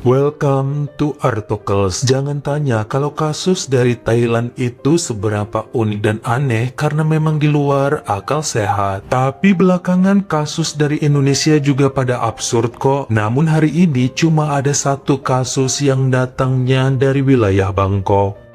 Welcome to Artocles. Jangan tanya kalau kasus dari Thailand itu seberapa unik dan aneh karena memang di luar akal sehat. Tapi belakangan kasus dari Indonesia juga pada absurd kok. Namun hari ini cuma ada satu kasus yang datangnya dari wilayah Bangkok.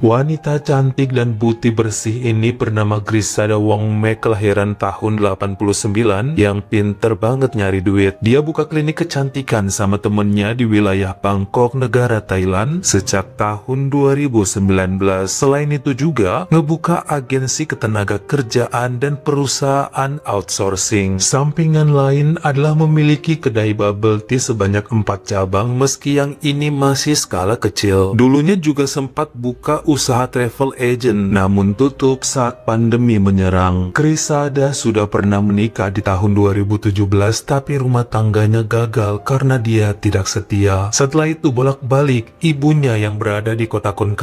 Wanita cantik dan putih bersih ini bernama Grisada Wongmek, kelahiran tahun 89, yang pinter banget nyari duit. Dia buka klinik kecantikan sama temennya di wilayah Bangkok, negara Thailand sejak tahun 2019. Selain itu juga ngebuka agensi ketenaga kerjaan dan perusahaan outsourcing. Sampingan lain adalah memiliki kedai bubble tea sebanyak 4 cabang, meski yang ini masih skala kecil. Dulunya juga sempat buka usaha travel agent, namun tutup saat pandemi menyerang. Grisada sudah pernah menikah di tahun 2017, tapi rumah tangganya gagal karena dia tidak setia. Setelah itu bolak-balik, ibunya yang berada di kota Khon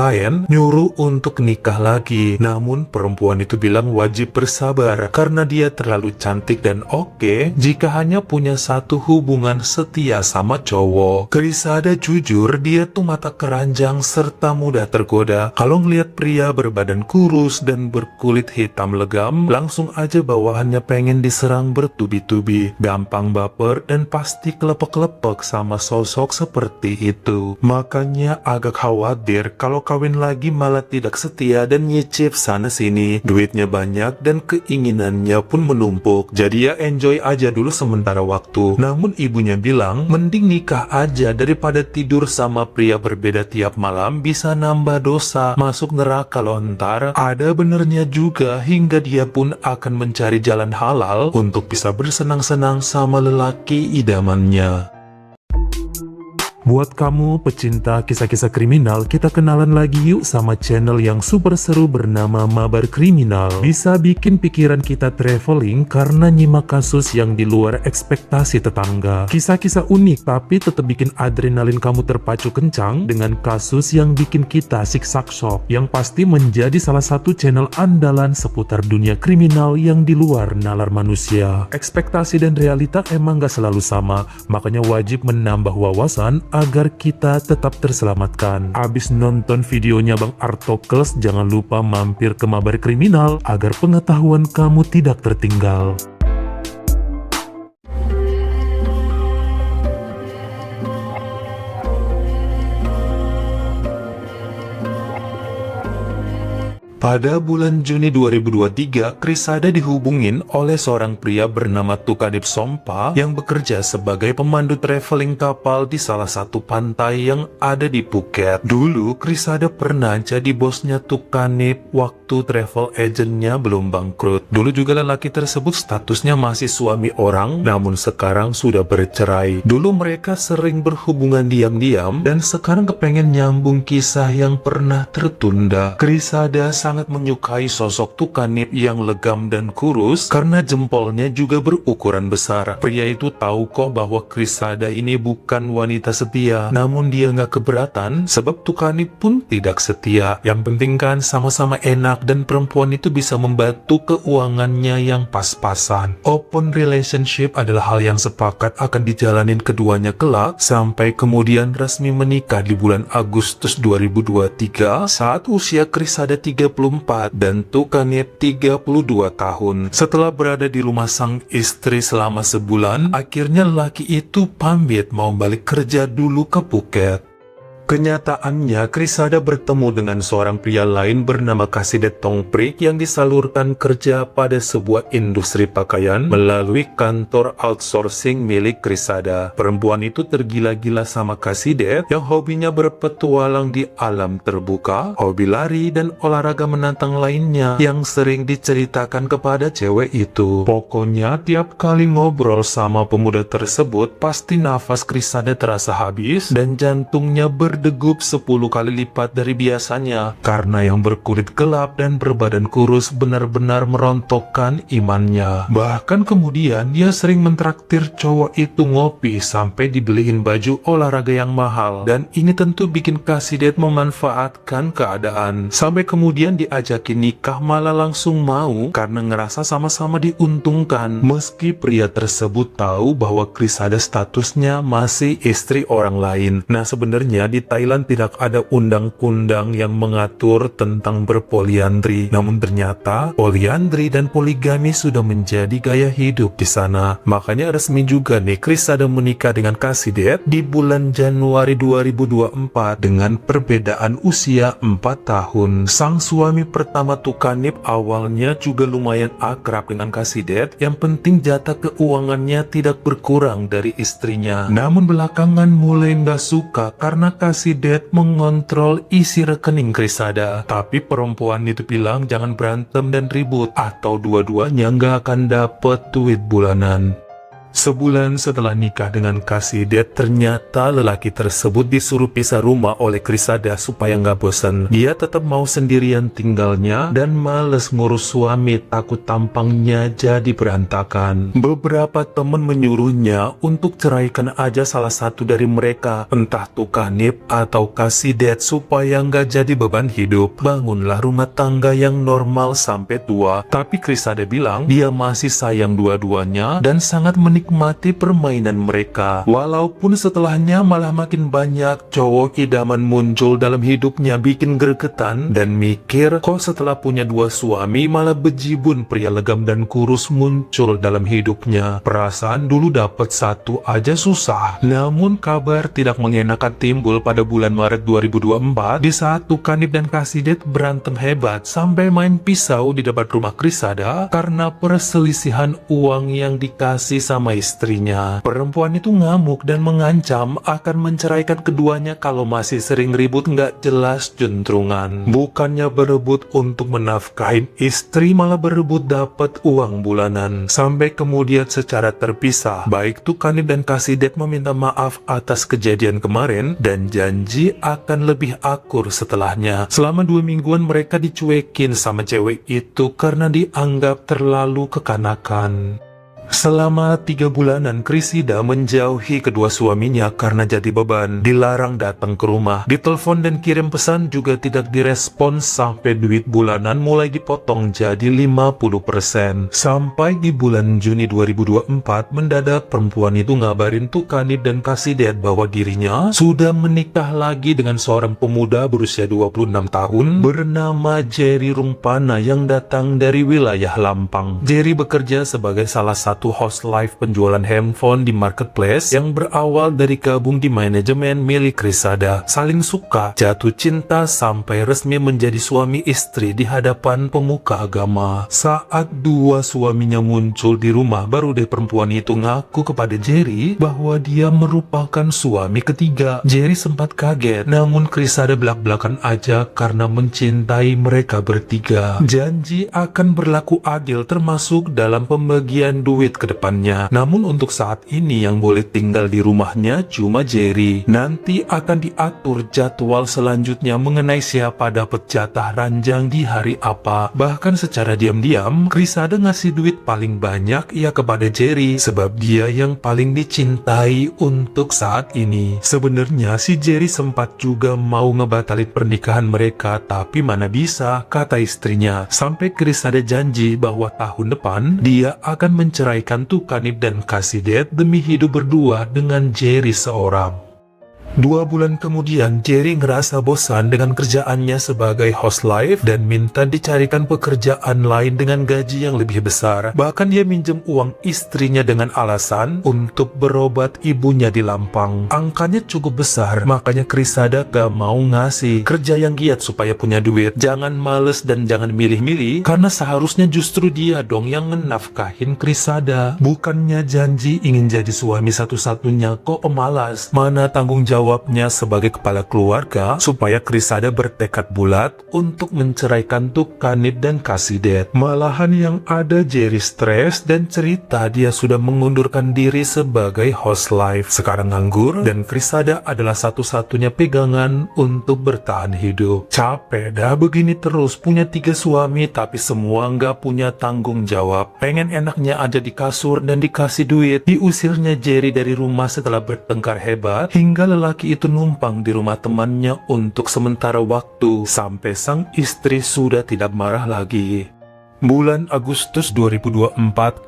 nyuruh untuk nikah lagi. Namun perempuan itu bilang wajib bersabar karena dia terlalu cantik dan oke jika hanya punya satu hubungan setia sama cowok. Grisada jujur, dia tuh mata keranjang serta mudah tergoda. Kalau ngeliat pria berbadan kurus dan berkulit hitam legam, langsung aja bawahannya pengen diserang bertubi-tubi. Gampang baper dan pasti kelepek-kelepek sama sosok seperti itu. Makanya agak khawatir kalau kawin lagi malah tidak setia dan nyicip sana-sini. Duitnya banyak dan keinginannya pun menumpuk. Jadi ya enjoy aja dulu sementara waktu. Namun ibunya bilang, mending nikah aja daripada tidur sama pria berbeda tiap malam, bisa nambah dosa, masuk neraka lontar. Ada benernya juga, hingga dia pun akan mencari jalan halal untuk bisa bersenang-senang sama lelaki idamannya. Buat kamu pecinta kisah-kisah kriminal, kita kenalan lagi yuk sama channel yang super seru bernama Mabar Kriminal. Bisa bikin pikiran kita traveling karena nyimak kasus yang di luar ekspektasi tetangga. Kisah-kisah unik tapi tetap bikin adrenalin kamu terpacu kencang dengan kasus yang bikin kita siksak shock. Yang pasti menjadi salah satu channel andalan seputar dunia kriminal yang di luar nalar manusia. Ekspektasi dan realita emang gak selalu sama, makanya wajib menambah wawasan agar kita tetap terselamatkan. Abis nonton videonya Bang Artocles, jangan lupa mampir ke Mabar Kriminal agar pengetahuan kamu tidak tertinggal. Pada bulan Juni 2023, Grisada dihubungin oleh seorang pria bernama Tukanip Sompa yang bekerja sebagai pemandu traveling kapal di salah satu pantai yang ada di Phuket. Dulu, Grisada pernah jadi bosnya Tukanip waktu travel agentnya belum bangkrut. Dulu juga lelaki tersebut statusnya masih suami orang, namun sekarang sudah bercerai. Dulu mereka sering berhubungan diam-diam dan sekarang kepengen nyambung kisah yang pernah tertunda. Grisada sangat menyukai sosok Tukanip yang legam dan kurus karena jempolnya juga berukuran besar. Pria itu tahu kok bahwa Grisada ini bukan wanita setia, namun dia nggak keberatan sebab Tukanip pun tidak setia. Yang penting kan sama-sama enak dan perempuan itu bisa membantu keuangannya yang pas-pasan. Open relationship adalah hal yang sepakat akan dijalanin keduanya kelak sampai kemudian resmi menikah di bulan Agustus 2023 saat usia Grisada 34 dan Tukanip 32 tahun. Setelah berada di rumah sang istri selama sebulan, akhirnya laki itu pamit mau balik kerja dulu ke Phuket. Kenyataannya, Grisada bertemu dengan seorang pria lain bernama Kasidet Tongprik yang disalurkan kerja pada sebuah industri pakaian melalui kantor outsourcing milik Grisada. Perempuan itu tergila-gila sama Kasidet yang hobinya berpetualang di alam terbuka, hobi lari, dan olahraga menantang lainnya yang sering diceritakan kepada cewek itu. Pokoknya tiap kali ngobrol sama pemuda tersebut, pasti nafas Grisada terasa habis dan jantungnya berdegup 10 kali lipat dari biasanya karena yang berkulit gelap dan berbadan kurus benar-benar merontokkan imannya. Bahkan kemudian dia sering mentraktir cowok itu ngopi sampai dibeliin baju olahraga yang mahal, dan ini tentu bikin Cassidy memanfaatkan keadaan sampai kemudian diajakin nikah malah langsung mau karena ngerasa sama-sama diuntungkan. Meski pria tersebut tahu bahwa Crisadeh statusnya masih istri orang lain. Nah, sebenarnya di Thailand tidak ada undang-undang yang mengatur tentang berpoliandri. Namun ternyata poliandri dan poligami sudah menjadi gaya hidup di sana. Makanya resmi juga nih Crisadeh menikah dengan Cassidy di bulan Januari 2024 dengan perbedaan usia 4 tahun. Sang suami pertama Tukanip awalnya juga lumayan akrab dengan Cassidy. Yang penting jatah keuangannya tidak berkurang dari istrinya. Namun belakangan mulai nggak suka karena Cassidy mengontrol isi rekening Crisadeh. Tapi perempuan itu bilang jangan berantem dan ribut atau dua-duanya nggak akan dapet duit bulanan. Sebulan setelah nikah dengan Cassidy, ternyata lelaki tersebut disuruh pisah rumah oleh Crisadeh supaya nggak bosan. Dia tetap mau sendirian tinggalnya dan males ngurus suami, takut tampangnya jadi berantakan. Beberapa temen menyuruhnya untuk ceraikan aja salah satu dari mereka, entah Tukanip atau Cassidy, supaya nggak jadi beban hidup. Bangunlah rumah tangga yang normal sampai tua. Tapi Crisadeh bilang dia masih sayang dua-duanya dan sangat menikmati permainan mereka. Walaupun setelahnya malah makin banyak cowok idaman muncul dalam hidupnya, bikin gregetan dan mikir kok setelah punya dua suami malah bejibun pria legam dan kurus muncul dalam hidupnya. Perasaan dulu dapat satu aja susah. Namun kabar tidak mengenakan timbul pada bulan Maret 2024 di saat Tukanip dan Cassidy berantem hebat sampai main pisau di depan rumah Crisadeh karena perselisihan uang yang dikasih sama istrinya. Perempuan itu ngamuk dan mengancam akan menceraikan keduanya kalau masih sering ribut nggak jelas juntrungan. Bukannya berebut untuk menafkahin istri, malah berebut dapat uang bulanan. Sampai kemudian secara terpisah, baik Tukanip dan Cassidy meminta maaf atas kejadian kemarin dan janji akan lebih akur setelahnya. Selama 2 mingguan mereka dicuekin sama cewek itu karena dianggap terlalu kekanakan. Selama 3 bulanan, Crisadeh menjauhi kedua suaminya karena jadi beban. Dilarang datang ke rumah, ditelepon dan kirim pesan juga tidak direspons sampai duit bulanan mulai dipotong jadi 50%. Sampai di bulan Juni 2024, mendadak perempuan itu ngabarin Tukanip dan Cassidy bahwa dirinya sudah menikah lagi dengan seorang pemuda berusia 26 tahun bernama Jerry Rumpana yang datang dari wilayah Lampang. Jerry bekerja sebagai salah satu host live penjualan handphone di marketplace yang berawal dari gabung di manajemen milik Crisadeh. Saling suka, jatuh cinta sampai resmi menjadi suami istri di hadapan pemuka agama. Saat dua suaminya muncul di rumah, baru deh perempuan itu ngaku kepada Jerry bahwa dia merupakan suami ketiga. Jerry sempat kaget, namun Crisadeh belak-belakan aja karena mencintai mereka bertiga. Janji akan berlaku adil termasuk dalam pembagian duit ke depannya. Namun untuk saat ini yang boleh tinggal di rumahnya cuma Jerry. Nanti akan diatur jadwal selanjutnya mengenai siapa dapat jatah ranjang di hari apa. Bahkan secara diam-diam Crisadeh ngasih duit paling banyak ya kepada Jerry sebab dia yang paling dicintai untuk saat ini. Sebenarnya si Jerry sempat juga mau ngebatalin pernikahan mereka, tapi mana bisa, kata istrinya. Sampai Crisadeh janji bahwa tahun depan dia akan menceraikan Tukanip dan Cassidy demi hidup berdua dengan Jerry seorang. 2 bulan kemudian, Jerry ngerasa bosan dengan kerjaannya sebagai host live dan minta dicarikan pekerjaan lain dengan gaji yang lebih besar. Bahkan dia minjem uang istrinya dengan alasan untuk berobat ibunya di Lampang. Angkanya cukup besar, makanya Crisadeh gak mau ngasih. Kerja yang giat supaya punya duit. Jangan males dan jangan milih-milih, karena seharusnya justru dia dong yang ngenafkahin Crisadeh. Bukannya janji ingin jadi suami satu-satunya, kok pemalas. Mana tanggung jawab jawabnya sebagai kepala keluarga supaya Krisada bertekad bulat untuk menceraikan Tukanip dan Kasidet. Malahan yang ada Jerry stres dan cerita dia sudah mengundurkan diri sebagai host live. Sekarang nganggur dan Krisada adalah satu-satunya pegangan untuk bertahan hidup. Capek dah begini terus, punya 3 suami tapi semua nggak punya tanggung jawab. Pengen enaknya aja di kasur dan dikasih duit. Diusirnya Jerry dari rumah setelah bertengkar hebat hingga lelaki itu numpang di rumah temannya untuk sementara waktu sampai sang istri sudah tidak marah lagi. Bulan Agustus 2024,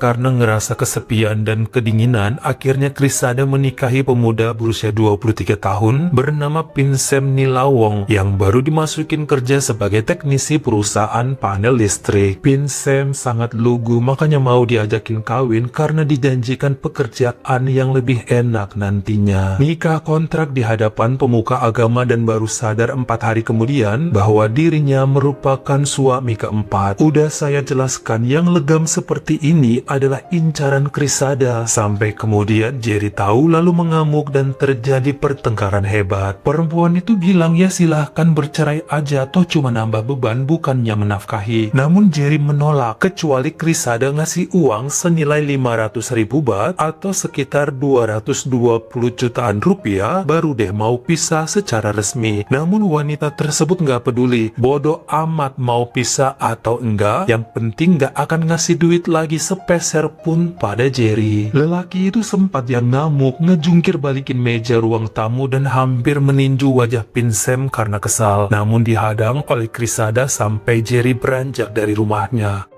karena ngerasa kesepian dan kedinginan, akhirnya Krisada menikahi pemuda berusia 23 tahun bernama Pinsem Nilawong yang baru dimasukin kerja sebagai teknisi perusahaan panel listrik. Pinsem sangat lugu, makanya mau diajakin kawin karena dijanjikan pekerjaan yang lebih enak nantinya. Nikah kontrak di hadapan pemuka agama dan baru sadar 4 hari kemudian bahwa dirinya merupakan suami keempat. Udah saya jelaskan, yang legam seperti ini adalah incaran Krisada. Sampai kemudian Jerry tahu lalu mengamuk dan terjadi pertengkaran hebat. Perempuan itu bilang ya silahkan bercerai aja, toh cuma nambah beban bukannya menafkahi. Namun Jerry menolak kecuali Krisada ngasih uang senilai 500.000 baht atau sekitar 220 jutaan rupiah baru deh mau pisah secara resmi. Namun wanita tersebut nggak peduli, bodoh amat mau pisah atau enggak, yang penting gak akan ngasih duit lagi sepeser pun pada Jerry. Lelaki itu sempat yang ngamuk, ngejungkir balikin meja ruang tamu dan hampir meninju wajah Pinsem karena kesal. Namun dihadang oleh Krisada sampai Jerry beranjak dari rumahnya.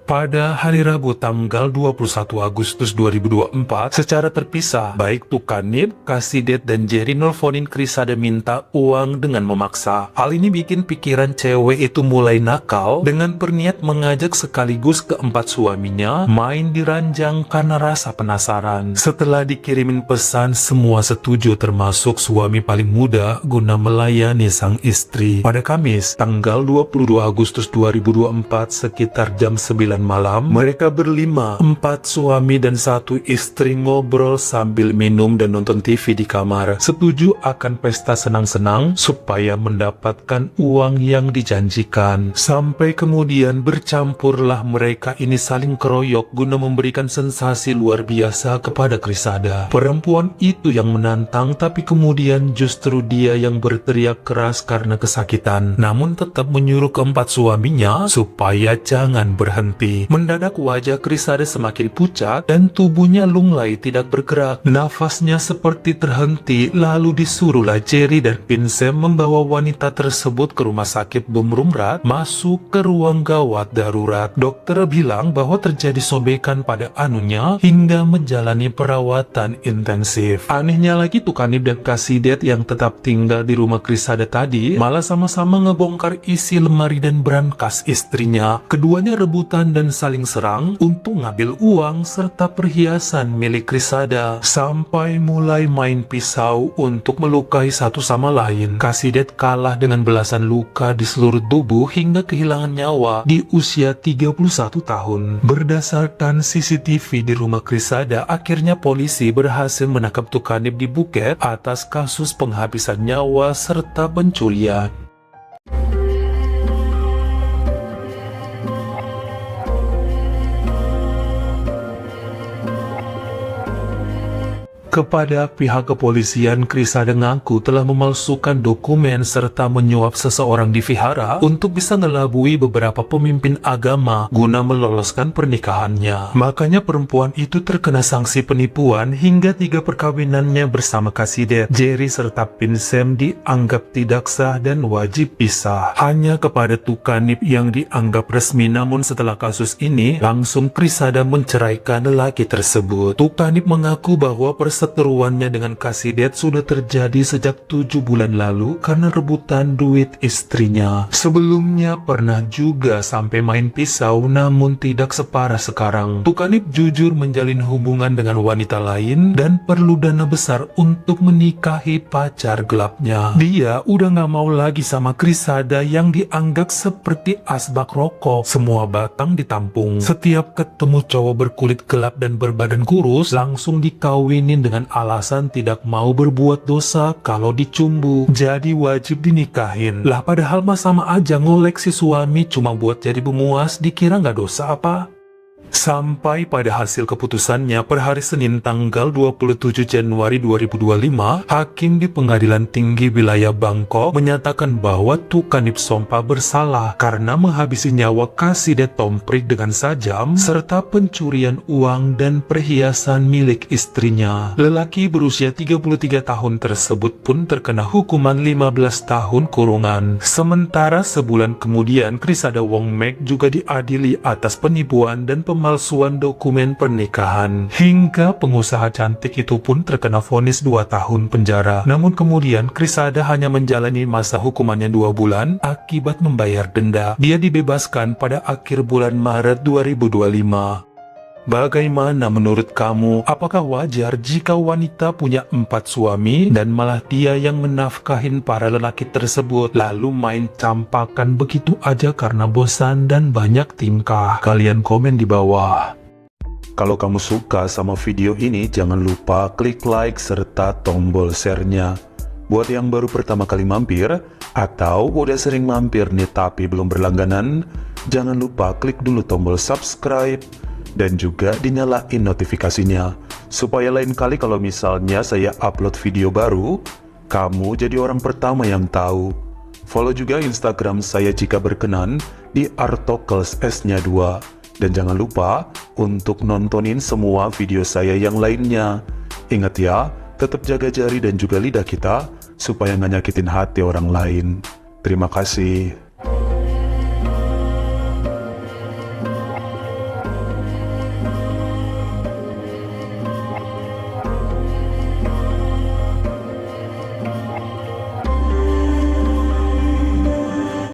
Pada hari Rabu tanggal 21 Agustus 2024, secara terpisah, baik Tukanip, Kasidet, dan Jerry nelfonin Krisada minta uang dengan memaksa. Hal ini bikin pikiran cewek itu mulai nakal dengan berniat mengajak sekaligus keempat suaminya main di ranjang karena rasa penasaran. Setelah dikirimin pesan, semua setuju termasuk suami paling muda guna melayani sang istri. Pada Kamis, tanggal 22 Agustus 2024, sekitar jam 9 malam, mereka berlima, 4 suami dan 1 istri ngobrol sambil minum dan nonton TV di kamar, setuju akan pesta senang-senang supaya mendapatkan uang yang dijanjikan. Sampai kemudian bercampurlah mereka ini saling keroyok guna memberikan sensasi luar biasa kepada Krisada. Perempuan itu yang menantang, tapi kemudian justru dia yang berteriak keras karena kesakitan, namun tetap menyuruh keempat suaminya supaya jangan berhenti. Mendadak wajah Krisada semakin pucat dan tubuhnya lunglai tidak bergerak. Nafasnya seperti terhenti, lalu disuruhlah Jerry dan Pinsem membawa wanita tersebut ke rumah sakit Bumrungrad, masuk ke ruang gawat darurat. Dokter bilang bahwa terjadi sobekan pada anunya hingga menjalani perawatan intensif. Anehnya lagi, Tukanip dan Kasidet yang tetap tinggal di rumah Krisada tadi malah sama-sama ngebongkar isi lemari dan brankas istrinya. Keduanya rebutan dan saling serang untuk ngambil uang serta perhiasan milik Krisada, sampai mulai main pisau untuk melukai satu sama lain. Kasidet kalah dengan belasan luka di seluruh tubuh hingga kehilangan nyawa di usia 31 tahun. Berdasarkan CCTV di rumah Krisada, akhirnya polisi berhasil menangkap Tukanip di Phuket atas kasus penghabisan nyawa serta pencurian. Kepada pihak kepolisian, Krisada ngaku telah memalsukan dokumen serta menyuap seseorang di vihara untuk bisa ngelabui beberapa pemimpin agama guna meloloskan pernikahannya. Makanya perempuan itu terkena sanksi penipuan hingga 3 perkawinannya bersama Kasidet, Jerry serta Pinsem dianggap tidak sah dan wajib pisah. Hanya kepada Tukanip yang dianggap resmi, namun setelah kasus ini langsung Krisada menceraikan lelaki tersebut. Tukanip mengaku bahwa perseteruannya dengan Kasidet sudah terjadi sejak 7 bulan lalu karena rebutan duit istrinya. Sebelumnya pernah juga sampai main pisau, namun tidak separah sekarang. Tukanip jujur menjalin hubungan dengan wanita lain dan perlu dana besar untuk menikahi pacar gelapnya. Dia udah gak mau lagi sama Krisada yang dianggap seperti asbak rokok, semua batang ditampung. Setiap ketemu cowok berkulit gelap dan berbadan kurus langsung dikawinin dengan alasan tidak mau berbuat dosa kalau dicumbu, jadi wajib dinikahin. Lah padahal mah sama aja ngoleksi suami cuma buat jadi pemuas, dikira nggak dosa apa? Sampai pada hasil keputusannya per hari Senin tanggal 27 Januari 2025, Hakim di Pengadilan Tinggi Wilayah Bangkok menyatakan bahwa Tukanip Sompa bersalah karena menghabisi nyawa Kaside Tomprik dengan sajam serta pencurian uang dan perhiasan milik istrinya. Lelaki berusia 33 tahun tersebut pun terkena hukuman 15 tahun kurungan. Sementara sebulan kemudian Krisada Wongmek juga diadili atas penipuan dan pemalsuan dokumen pernikahan. Hingga pengusaha cantik itu pun terkena vonis 2 tahun penjara. Namun kemudian Krisada hanya menjalani masa hukumannya 2 bulan akibat membayar denda. Dia dibebaskan pada akhir bulan Maret 2025. Bagaimana menurut kamu? Apakah wajar jika wanita punya 4 suami dan malah dia yang menafkahin para lelaki tersebut, lalu main campakan begitu aja karena bosan dan banyak tingkah? Kalian komen di bawah. Kalau kamu suka sama video ini, jangan lupa klik like serta tombol share-nya. Buat yang baru pertama kali mampir atau udah sering mampir nih tapi belum berlangganan, jangan lupa klik dulu tombol subscribe dan juga dinyalain notifikasinya, supaya lain kali kalau misalnya saya upload video baru, kamu jadi orang pertama yang tahu. Follow juga Instagram saya jika berkenan di Artokels S-nya 2. Dan jangan lupa untuk nontonin semua video saya yang lainnya. Ingat ya, tetap jaga jari dan juga lidah kita, supaya nggak nyakitin hati orang lain. Terima kasih.